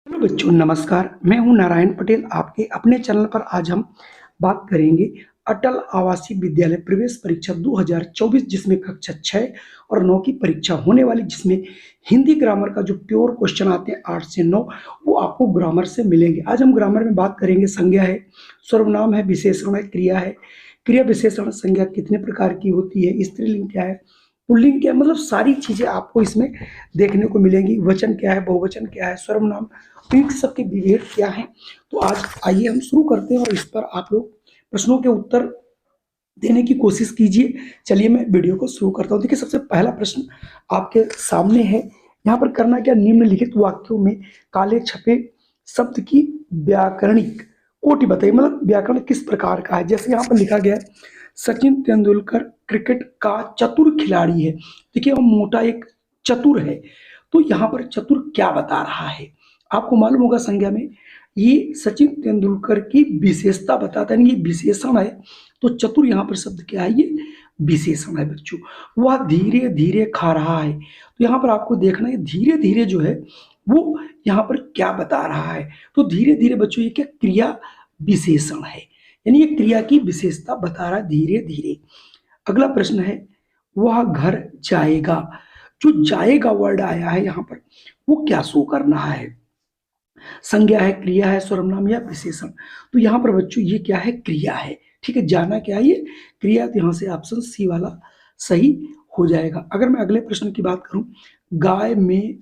Hello बच्चों, नमस्कार। मैं हूं नारायण पटेल। आपके अपने चैनल पर आज हम बात करेंगे अटल आवासीय विद्यालय प्रवेश परीक्षा 2024, जिसमें कक्षा 6 और 9 की परीक्षा होने वाली, जिसमें हिंदी ग्रामर का जो प्योर क्वेश्चन आते हैं 8 से 9, वो आपको ग्रामर से मिलेंगे। आज हम ग्रामर में बात करेंगे। संज्ञा है, सर्वनाम है, विशेषण है, क्रिया है। क्रिया विशेषण संज्ञा कितने प्रकार की होती है, स्त्रीलिंग क्या है, पुल्लिंग क्या है, मतलब सारी चीजें आपको इसमें देखने को मिलेंगी। वचन क्या है, बहुवचन क्या है, सर्वनाम, तो इन सबके विभेद क्या है। तो आज आइए हम शुरू करते हैं और इस पर आप लोग प्रश्नों के उत्तर देने की कोशिश कीजिए। चलिए मैं वीडियो को शुरू करता हूँ। देखिए, सबसे पहला प्रश्न आपके सामने है। यहाँ पर करना क्या, निम्नलिखित वाक्यों में काले छपे शब्द की व्याकरणिक कोटि बताइए, मतलब व्याकरण किस प्रकार का है। जैसे यहाँ पर लिखा गया है, सचिन तेंदुलकर क्रिकेट का चतुर खिलाड़ी है। देखिए, वो मोटा एक चतुर है, तो यहाँ पर चतुर क्या बता रहा है। आपको मालूम होगा संज्ञा में ये सचिन तेंदुलकर की विशेषता बताता है, ये विशेषण है। तो चतुर यहाँ पर शब्द क्या है, ये विशेषण है बच्चों। वह धीरे धीरे खा रहा है, तो यहाँ पर आपको देखना है धीरे धीरे जो है वो यहाँ पर क्या बता रहा है। तो धीरे धीरे बच्चों ये क्या क्रिया विशेषण है, यानी ये क्रिया की विशेषता बता रहा है धीरे धीरे। अगला प्रश्न है, वह घर जाएगा। जो जाएगा वर्ड आया है यहाँ पर, वो क्या शो कर रहा है, संज्ञा है, क्रिया है, सर्वनाम या विशेषण। तो यहाँ पर बच्चों ये क्या है, क्रिया है। ठीक है, जाना क्या है, ये क्रिया। तो यहाँ से ऑप्शन सी वाला सही हो जाएगा। अगर मैं अगले प्रश्न की बात करूं, गाय में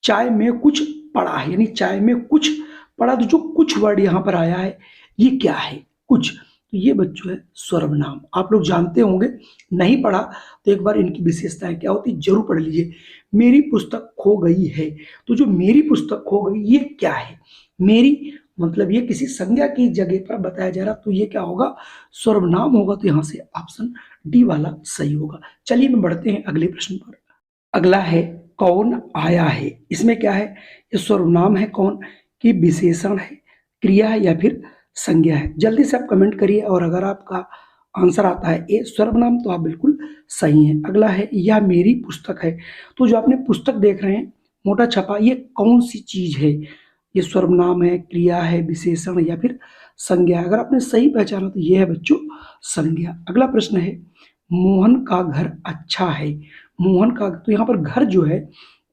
चाय में कुछ पड़ा है, यानी चाय में कुछ पड़ा। तो जो कुछ वर्ड यहाँ पर आया है ये क्या है, कुछ। तो ये बच्चों है सर्वनाम। आप लोग जानते होंगे, नहीं पढ़ा तो एक बार इनकी विशेषताएं क्या होती जरूर पढ़ लीजिए। मेरी पुस्तक खो गई है, तो जो मेरी पुस्तक खो गई ये क्या है, मेरी मतलब ये किसी संज्ञा की जगह पर बताया जा रहा, तो ये क्या होगा, सर्वनाम होगा। तो यहाँ से ऑप्शन डी वाला सही होगा। चलिए मैं बढ़ते हैं अगले प्रश्न पर। अगला है, कौन आया है। इसमें क्या है, ये सर्वनाम है, कौन की विशेषण है, क्रिया है या फिर संज्ञा है। जल्दी से आप कमेंट करिए, और अगर आपका आंसर आता है ए सर्वनाम, तो आप बिल्कुल सही हैं। अगला है, यह मेरी पुस्तक है। तो जो आपने पुस्तक देख रहे हैं मोटा छपा, ये कौन सी चीज है, ये सर्वनाम है, क्रिया है, विशेषण या फिर संज्ञा है। अगर आपने सही पहचाना तो ये है बच्चों संज्ञा। अगला प्रश्न है, मोहन का घर अच्छा है। मोहन का, तो यहाँ पर घर जो है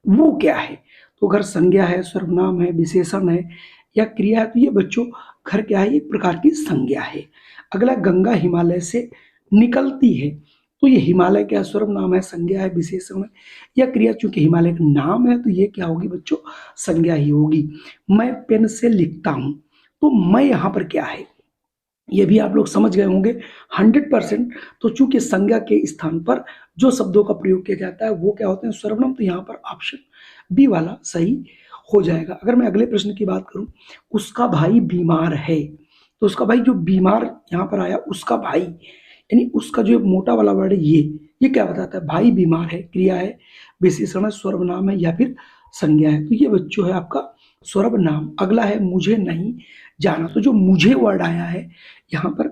वो क्या है, तो घर संज्ञा है, सर्वनाम है, विशेषण है या क्रिया है। तो ये बच्चों घर क्या है, एक प्रकार की संज्ञा है। अगला, गंगा हिमालय से निकलती है। तो ये हिमालय क्या है, सर्वनाम है, संज्ञा है, विशेषण है या क्रिया। चूंकि हिमालय का नाम है तो ये क्या होगी बच्चों, संज्ञा ही होगी। मैं पेन से लिखता हूं, तो मैं यहाँ पर क्या है, ये भी आप लोग समझ गए होंगे 100%। तो चूंकि संज्ञा के स्थान पर जो शब्दों का प्रयोग किया जाता है वो क्या होते हैं, सर्वनाम। तो यहाँ पर ऑप्शन बी वाला सही हो जाएगा। अगर मैं अगले प्रश्न की बात करूं, उसका भाई बीमार है। तो उसका भाई, जो बीमार यहाँ पर आया, उसका भाई, यानी उसका जो मोटा वाला वर्ड है ये क्या बताता है, भाई बीमार है, क्रिया है, विशेषण है, सर्वनाम है या फिर संज्ञा है। तो ये बच्चों है आपका सर्वनाम। अगला है, मुझे नहीं जाना। तो जो मुझे वर्ड आया है यहाँ पर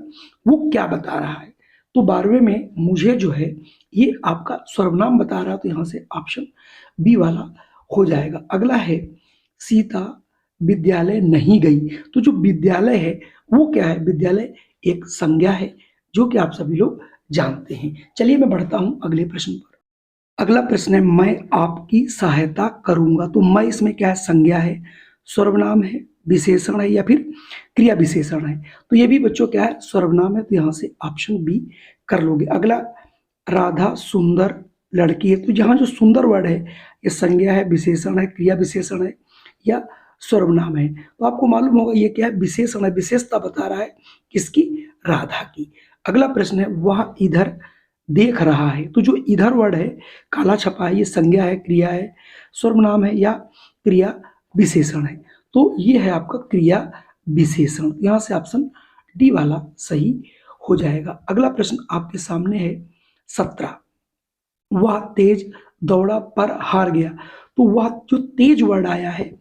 वो क्या बता रहा है, तो 12वें में मुझे जो है ये आपका सर्वनाम बता रहा है। तो यहाँ से ऑप्शन बी वाला हो जाएगा। अगला है, सीता विद्यालय नहीं गई। तो जो विद्यालय है वो क्या है, विद्यालय एक संज्ञा है, जो कि आप सभी लोग जानते हैं। चलिए मैं बढ़ता हूं अगले प्रश्न पर। अगला प्रश्न है, मैं आपकी सहायता करूंगा। तो मैं इसमें क्या है, संज्ञा है, सर्वनाम है, विशेषण है या फिर क्रिया विशेषण है। तो ये भी बच्चों क्या है, सर्वनाम है। तो यहाँ से ऑप्शन बी कर लोगे। अगला, राधा सुंदर लड़की है। तो यहाँ जो सुंदर वर्ड है ये संज्ञा है, विशेषण है, क्रिया विशेषण है या सर्वनाम है। तो आपको मालूम होगा ये क्या है, विशेषण है, विशेषता बता रहा है किसकी, राधा की। अगला प्रश्न है, वह इधर देख रहा है। तो जो इधर वर्ड है काला छपा है, ये संज्ञा है, क्रिया है, सर्वनाम है या क्रिया विशेषण है। तो ये है आपका क्रिया विशेषण। यहाँ से ऑप्शन डी वाला सही हो जाएगा। अगला प्रश्न आपके सामने है 17, वह तेज दौड़ा पर हार गया। तो वह जो तेज वर्ड आया है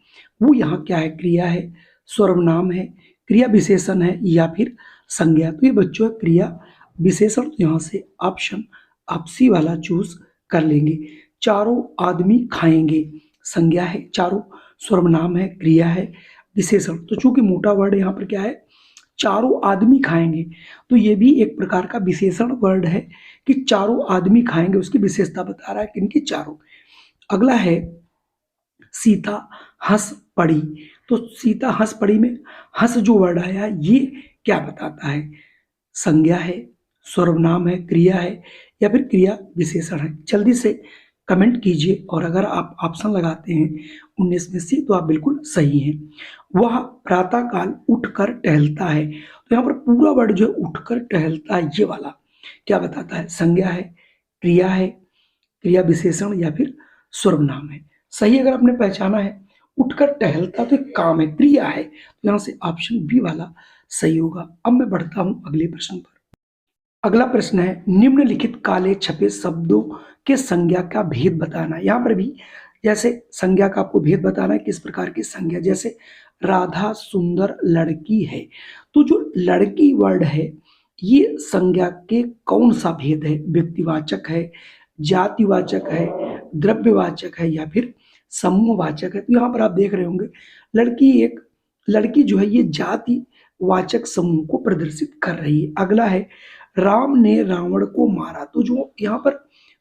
वो यहाँ क्या है, क्रिया है, सर्वनाम है, क्रिया विशेषण है या फिर संज्ञा। तो ये बच्चों है क्रिया विशेषण। तो यहाँ से ऑप्शन आप सी वाला चूज कर लेंगे। चारों आदमी खाएंगे, संज्ञा है, चारों सर्वनाम है, क्रिया है, विशेषण। तो चूंकि मोटा वर्ड यहाँ पर क्या है, चारों आदमी खाएंगे, तो ये भी एक प्रकार का विशेषण वर्ड है कि चारों आदमी खाएंगे, उसकी विशेषता बता रहा है किनकी, चारों। अगला है सीता हंस पड़ी। तो सीता हंस पड़ी में हंस जो वर्ड आया ये क्या बताता है, संज्ञा है, सर्वनाम है, क्रिया है, या फिर क्रिया विशेषण है। जल्दी से कमेंट कीजिए, और अगर आप ऑप्शन लगाते हैं 19 में से तो आप बिल्कुल सही हैं। वह प्रातः काल उठकर टहलता है। तो यहाँ पर पूरा वर्ड जो है उठकर टहलता है, ये वाला क्या बताता है, संज्ञा है, क्रिया है, क्रिया विशेषण, या फिर सर्वनाम है। सही अगर आपने पहचाना है, उठकर टहलता तो एक काम है, क्रिया है, तो यहां से ऑप्शन बी वाला सही होगा। अब मैं बढ़ता हूं अगले प्रश्न पर। अगला प्रश्न है, निम्नलिखित काले छपे शब्दों के संज्ञा का भेद बताना। यहाँ पर भी जैसे संज्ञा का आपको भेद बताना है, किस प्रकार की संज्ञा, जैसे राधा सुंदर लड़की है। तो जो लड़की वर्ड है ये संज्ञा के कौन सा भेद है, व्यक्तिवाचक है, जातिवाचक है, द्रव्यवाचक है, या फिर समूहवाचक है। तो यहाँ पर आप देख रहे होंगे लड़की जो है ये जातिवाचक समूह को प्रदर्शित कर रही है। अगला है राम ने रावण को मारा। तो जो यहाँ पर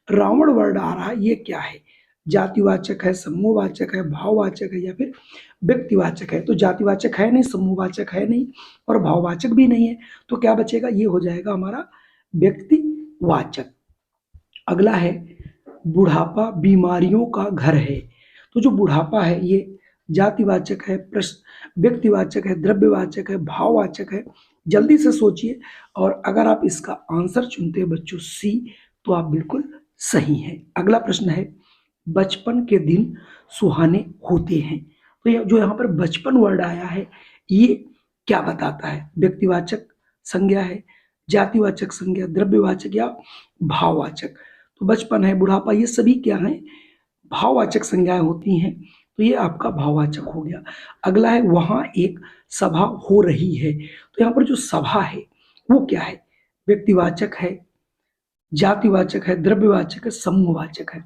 रावण वर्ड आ रहा है ये क्या है, जातिवाचक है, समूहवाचक है, भाववाचक है, या फिर व्यक्तिवाचक है। तो जातिवाचक है नहीं, समूहवाचक है नहीं, और भाववाचक भी नहीं है, तो क्या बचेगा, ये हो जाएगा हमारा व्यक्तिवाचक। अगला है बुढ़ापा बीमारियों का घर है। तो जो बुढ़ापा है ये जातिवाचक है, व्यक्तिवाचक है, द्रव्यवाचक है, भाववाचक है। जल्दी से सोचिए, और अगर आप इसका आंसर चुनते हैं बच्चों सी, तो आप बिल्कुल सही हैं। अगला प्रश्न है, बचपन के दिन सुहाने होते हैं। तो जो यहाँ पर बचपन वर्ड आया है ये क्या बताता है, व्यक्तिवाचक संज्ञा है, जातिवाचक संज्ञा, द्रव्यवाचक, या भाववाचक। तो बचपन है, बुढ़ापा, ये सभी क्या है, भाववाचक संज्ञाएं होती हैं, तो ये आपका भाववाचक हो गया। अगला है वहां एक सभा हो रही है। तो यहाँ पर जो सभा है वो क्या है, व्यक्तिवाचक है, जातिवाचक है, द्रव्यवाचक है, समूहवाचक है।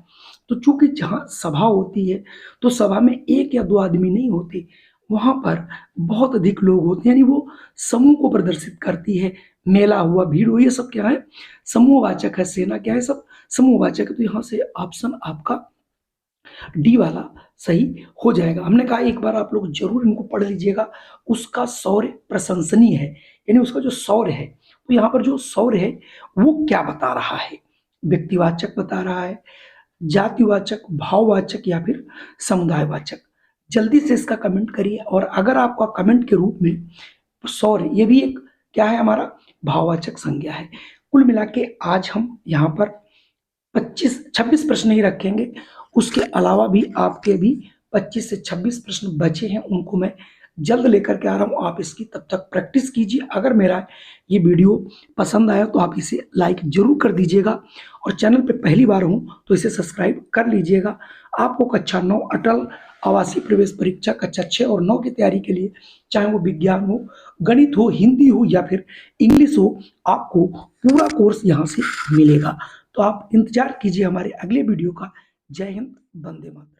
तो चूंकि जहां सभा होती है तो सभा में एक या दो आदमी नहीं होते, वहां पर बहुत अधिक लोग होते हैं, यानी वो समूह को प्रदर्शित करती है। मेला हुआ, भीड़ हुई, ये सब क्या है, समूहवाचक है। सेना क्या है, सब समूहवाचक है। तो यहाँ से ऑप्शन आपका डी वाला सही हो जाएगा। हमने कहा एक बार आप लोग जरूर इनको पढ़ लीजिएगा। उसका शौर्य प्रशंसनीय है, यानी उसका जो शौर्य है, तो यहाँ पर जो शौर्य है वो क्या बता रहा है, व्यक्तिवाचक बता रहा है, जातिवाचक, भाववाचक, या फिर समुदायवाचक। जल्दी से इसका कमेंट करिए, और अगर आपका कमेंट के रूप में शौर्य, ये भी एक क्या है, हमारा भाववाचक संज्ञा है। कुल मिला के आज हम यहाँ पर 26 प्रश्न ही रखेंगे, उसके अलावा भी आपके भी 25 से 26 प्रश्न बचे हैं, उनको मैं जल्द लेकर के आ रहा हूँ। आप इसकी तब तक प्रैक्टिस कीजिए। अगर मेरा ये वीडियो पसंद आया तो आप इसे लाइक जरूर कर दीजिएगा, और चैनल पे पहली बार हो तो इसे सब्सक्राइब कर लीजिएगा। आपको कक्षा 9 अटल आवासीय प्रवेश परीक्षा कक्षा 6 और 9 की तैयारी के लिए, चाहे वो विज्ञान हो, गणित हो, हिंदी हो, या फिर इंग्लिश हो, आपको पूरा कोर्स यहाँ से मिलेगा। तो आप इंतजार कीजिए हमारे अगले वीडियो का। जय हिंद, वंदे मातरम।